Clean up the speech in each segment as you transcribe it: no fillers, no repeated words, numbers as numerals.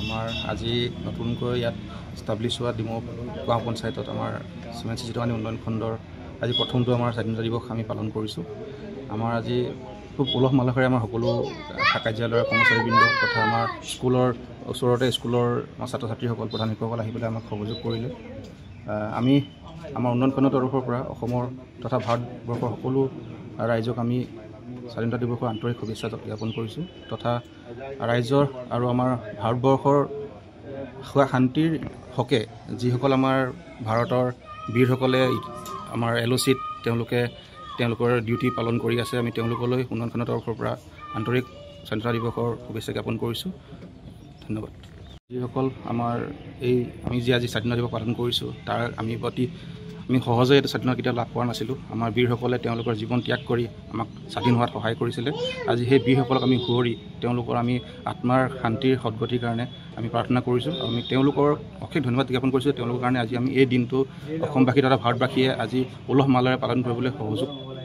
আমাৰ আজি নতুনকৈ ইয়াত ষ্টাব্লিছ হোৱা ডিমৌ গাঁও পঞ্চায়তত আমাৰ চিমেণ্ট চিচিটনি উন্নয়ন খণ্ডৰ আজি প্ৰথমটো আমাৰ স্বাধীনতা দিৱস আমি পালন কৰিছোঁ। আমাৰ আজি খুব উলহ মালহেৰে আমাৰ সকলো কাৰ্যালয়ৰ কৰ্মচাৰীবৃন্দ তথা আমাৰ স্কুলৰ ওচৰতে স্কুলৰ ছাত্ৰ ছাত্ৰীসকল প্ৰধান শিক্ষকসকল আহি পেলাই আমাক সহযোগ কৰিলে। আমি আমাৰ উন্নয়ন খণ্ডৰ তৰফৰ পৰা অসমৰ তথা ভাৰতবৰ্ষৰ সকলো ৰাইজক আমি স্বাধীনতা দিৱসৰ আন্তৰিক শুভেচ্ছা জ্ঞাপন কৰিছোঁ তথা ৰাইজৰ আৰু আমাৰ ভাৰতবৰ্ষৰ শান্তিৰ হকে যিসকল আমাৰ ভাৰতৰ বীৰসকলে আমাৰ LOCত তেওঁলোকৰ ডিউটি পালন কৰি আছে, আমি তেওঁলোকলৈ উন্নয়ন খণ্ডৰ তৰফৰ পৰা আন্তৰিক স্বাধীনতা দিৱসৰ শুভেচ্ছা জ্ঞাপন কৰিছোঁ। ধন্যবাদ। যিসকল আমি যি আজি স্বাধীনতা দিৱস পালন কৰিছোঁ তাৰ আমি সহজে এইটো স্বাধীনতা কেতিয়াও লাভ কৰা নাছিলোঁ। আমাৰ বীৰসকলে তেওঁলোকৰ জীৱন ত্যাগ কৰি আমাক স্বাধীন হোৱাত সহায় কৰিছিলে। আজি সেই বীৰসকলক আমি সুঁৱৰি তেওঁলোকৰ আমি আত্মাৰ শান্তিৰ সদ্গতিৰ কাৰণে আমি প্ৰাৰ্থনা কৰিছোঁ আৰু আমি তেওঁলোকৰ অশেষ ধন্যবাদ জ্ঞাপন কৰিছোঁ। তেওঁলোকৰ কাৰণে আজি আমি এই দিনটো অসমবাসী তথা ভাৰতবাসীয়ে আজি উলহ মালহেৰে পালন কৰিবলৈ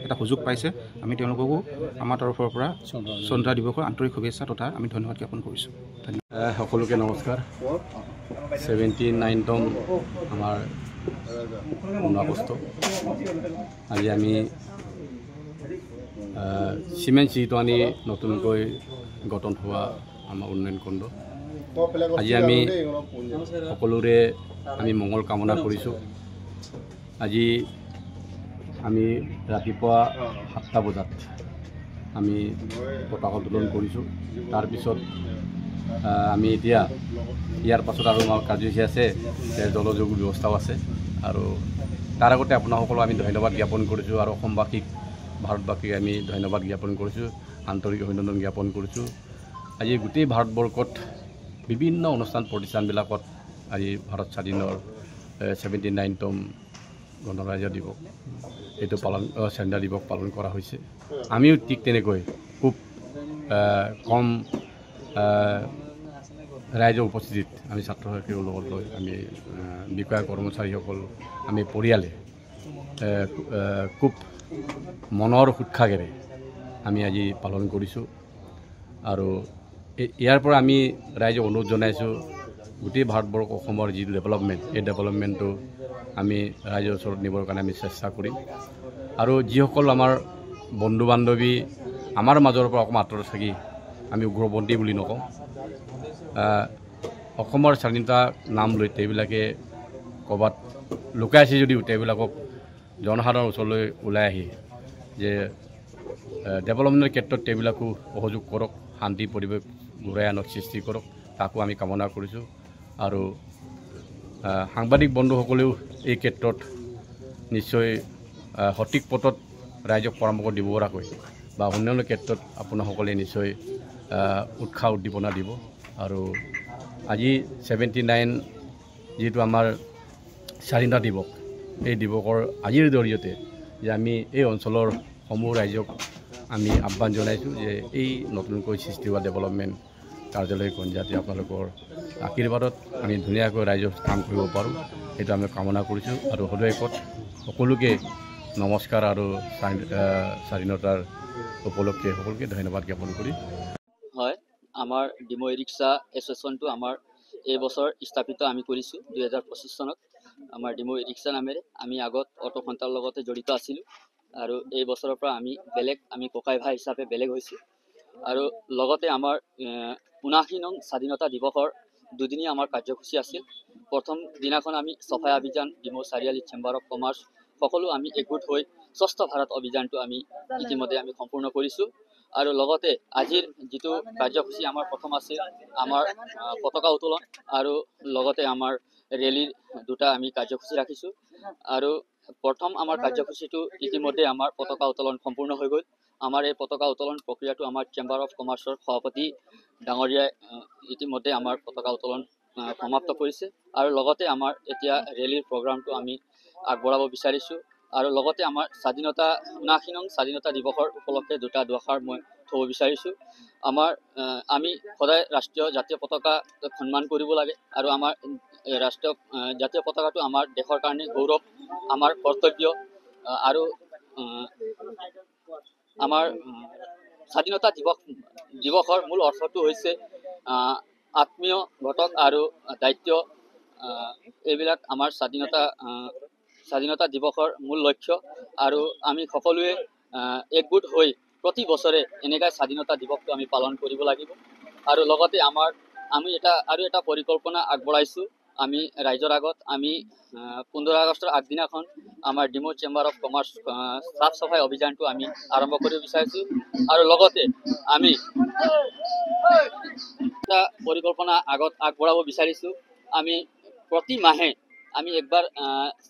এটা সুযোগ পাইছে। আমি তেওঁলোককো আমাৰ তৰফৰ পৰা স্বাধীনতা দিৱসৰ আন্তৰিক শুভেচ্ছা তথা আমি ধন্যবাদ জ্ঞাপন কৰিছোঁ। সকলোকে নমস্কাৰ। 79তম আমাৰ 15 আগষ্ট আজি আমি চিমেণ্ট চিচিটনি নতুনকৈ গঠন হোৱা আমাৰ উন্নয়ন খণ্ড আজি আমি সকলোৰে আমি মংগল কামনা কৰিছোঁ। আজি আমি ৰাতিপুৱা 7টা বজাত আমি পতাকা উত্তোলন কৰিছোঁ। তাৰপিছত আমি এতিয়া ইয়াৰ পাছত আৰু আমাৰ কাৰ্যসূচী আছে, জলযোগ ব্যৱস্থাও আছে আৰু তাৰ আগতে আপোনাসকলক আমি ধন্যবাদ জ্ঞাপন কৰিছোঁ আৰু অসমবাসীক ভাৰতবাসীক আমি ধন্যবাদ জ্ঞাপন কৰিছোঁ, আন্তৰিক অভিনন্দন জ্ঞাপন কৰিছোঁ। আজি গোটেই ভাৰতবৰ্ষত বিভিন্ন অনুষ্ঠান প্ৰতিষ্ঠানবিলাকত আজি ভাৰত স্বাধীনৰ 79তম গণৰাজ্য দিৱস এইটো স্বাধীনতা দিৱস পালন কৰা হৈছে। আমিও ঠিক তেনেকৈ খুব কম ৰাইজৰ উপস্থিতিত আমি ছাত্ৰ ছাত্ৰীৰ লগত লৈ আমি বিষয়া কৰ্মচাৰীসকল আমি পৰিয়ালে খুব মনৰ উৎসাহেৰে আমি আজি পালন কৰিছোঁ আৰু ইয়াৰ পৰা আমি ৰাইজক অনুৰোধ জনাইছোঁ গোটেই ভাৰতবৰ্ষ অসমৰ যিটো ডেভেলপমেণ্ট এই ডেভেলপমেণ্টটো আমি ৰাইজৰ ওচৰত নিবৰ কাৰণে আমি চেষ্টা কৰিম আৰু যিসকল আমাৰ বন্ধু বান্ধৱী আমাৰ মাজৰ পৰা অকণমান আঁতৰত থাকি আমি উগ্ৰপন্থী বুলি নকওঁ, অসমৰ স্বাধীনতা নাম লৈ তেওঁবিলাকে ক'ৰবাত লুকাই আছে যদিও তেওঁবিলাকক জনসাধাৰণৰ ওচৰলৈ ওলাই আহি যে ডেভেলপমেণ্টৰ ক্ষেত্ৰত তেওঁবিলাকো সহযোগ কৰক, শান্তি পৰিৱেশ ঘূৰাই আনক সৃষ্টি কৰক, তাকো আমি কামনা কৰিছোঁ। আৰু সাংবাদিক বন্ধুসকলেও এই ক্ষেত্ৰত নিশ্চয় সঠিক পথত ৰাইজক পৰামৰ্শ দিব পৰাকৈ বা উন্নয়নৰ ক্ষেত্ৰত আপোনাসকলে নিশ্চয় উৎসাহ উদ্দীপনা দিব। আৰু আজি 79 যিটো আমাৰ স্বাধীনতা দিৱস, এই দিৱসৰ আজিৰ জৰিয়তে যে আমি এই অঞ্চলৰ সমূহ ৰাইজক আমি আহ্বান জনাইছোঁ যে এই নতুনকৈ সৃষ্টি হোৱা ডেভেলপমেণ্ট কাৰ্যালয়খন যাতে আপোনালোকৰ আশীৰ্বাদত আমি ধুনীয়াকৈ ৰাইজৰ কাম কৰিব পাৰোঁ সেইটো আমি কামনা কৰিছোঁ। আৰু হৃদয়ত সকলোকে নমস্কাৰ আৰু স্বাধীনতাৰ উপলক্ষে সকলোকে ধন্যবাদ জ্ঞাপন কৰি। হয়, আমাৰ ডিমৌ ই-ৰিক্সা এছ'চিয়েশ্যনটো আমাৰ এই বছৰ স্থাপিত আমি কৰিছোঁ 2025 চনত। আমাৰ ডিমৌ ই-ৰিক্সা নামেৰে আমি আগত অটো সন্থাৰ লগতে জড়িত আছিলোঁ আৰু এই বছৰৰ পৰা আমি ককাই ভাই হিচাপে বেলেগ হৈছোঁ। আৰু লগতে আমাৰ 79 নং স্বাধীনতা দিৱসৰ দুদিনীয়া আমাৰ কাৰ্যসূচী আছিল। প্ৰথম দিনাখন আমি চাফাই অভিযান ডিমৌ চাৰিআলি চেম্বাৰ অফ কমাৰ্চ সকলো আমি একগোট হৈ স্বচ্ছ ভাৰত অভিযানটো আমি ইতিমধ্যে আমি সম্পূৰ্ণ কৰিছোঁ। আৰু লগতে আজিৰ যিটো কাৰ্যসূচী আমাৰ প্ৰথম আছিল আমাৰ পতাকা উত্তোলন আৰু লগতে আমাৰ ৰেলীৰ দুটা আমি কাৰ্যসূচী ৰাখিছোঁ। আৰু প্ৰথম আমাৰ কাৰ্যসূচীটো ইতিমধ্যে আমাৰ পতাকা উত্তোলন সম্পূৰ্ণ হৈ গ'ল। আমাৰ এই পতাকা উত্তোলন প্ৰক্ৰিয়াটো আমাৰ চেম্বাৰ অফ কমাৰ্চৰ সভাপতি ডাঙৰীয়াই ইতিমধ্যে আমাৰ পতাকা উত্তোলন সমাপ্ত কৰিছে। আৰু লগতে আমাৰ এতিয়া ৰেলীৰ প্ৰগ্ৰামটো আমি আগবঢ়াব বিচাৰিছোঁ। আৰু লগতে আমাৰ 79 নং স্বাধীনতা দিৱসৰ উপলক্ষে দুটা দুআষাৰ মই থ'ব বিচাৰিছোঁ। আমি সদায় ৰাষ্ট্ৰীয় জাতীয় পতাকা সন্মান কৰিব লাগে আৰু আমাৰ ৰাষ্ট্ৰীয় জাতীয় পতাকাটো আমাৰ দেশৰ কাৰণে গৌৰৱ, আমাৰ কৰ্তব্য। আৰু আমাৰ স্বাধীনতা দিৱসৰ মূল অৰ্থটো হৈছে আত্মীয় ঘটক আৰু দায়িত্ব এইবিলাক আমাৰ স্বাধীনতা দিৱসৰ মূল লক্ষ্য আৰু আমি সকলোৱে একগোট হৈ প্ৰতি বছৰে এনেকৈ স্বাধীনতা দিৱসটো আমি পালন কৰিব লাগিব আৰু লগতে আমি এটা পৰিকল্পনা আগবঢ়াইছোঁ আমি ৰাইজৰ আগত আমি 15 আগষ্টৰ আগদিনাখন আমাৰ ডিমৌ চেম্বাৰ অফ কমাৰ্চ চাফ চাফাই অভিযানটো আমি আৰম্ভ কৰিব বিচাৰিছোঁ আৰু লগতে আমি এটা পৰিকল্পনা আগবঢ়াব বিচাৰিছোঁ আমি প্ৰতি মাহে আমি একবাৰ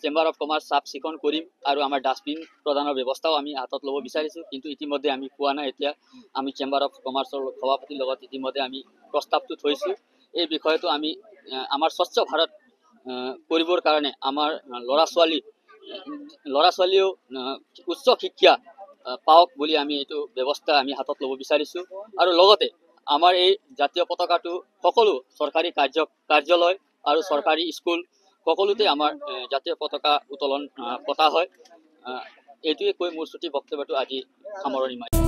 চেম্বাৰ অফ কমাৰ্চ চাফ চিকুণ কৰিম আৰু আমাৰ ডাষ্টবিন প্ৰদানৰ ব্যৱস্থাও আমি হাতত ল'ব বিচাৰিছোঁ কিন্তু ইতিমধ্যে আমি পোৱা নাই এতিয়া আমি চেম্বাৰ অফ কমাৰ্চৰ সভাপতিৰ লগত ইতিমধ্যে আমি প্ৰস্তাৱটো থৈছোঁ এই বিষয়টো আমি আমাৰ স্বচ্ছ ভাৰত কৰিবৰ কাৰণে আমাৰ ল'ৰা ছোৱালীও উচ্চ শিক্ষা পাওক বুলি আমি এইটো ব্যৱস্থা আমি হাতত ল'ব বিচাৰিছোঁ আৰু লগতে আমাৰ এই জাতীয় পতাকাটো সকলো চৰকাৰী কাৰ্যালয় আৰু চৰকাৰী স্কুল সকলোতে আমাৰ জাতীয় পতাকা উত্তোলন পতা হয় এইটোৱে কৈ মোৰ ছুটি বক্তব্যটো আজি সামৰণি মাৰিছোঁ।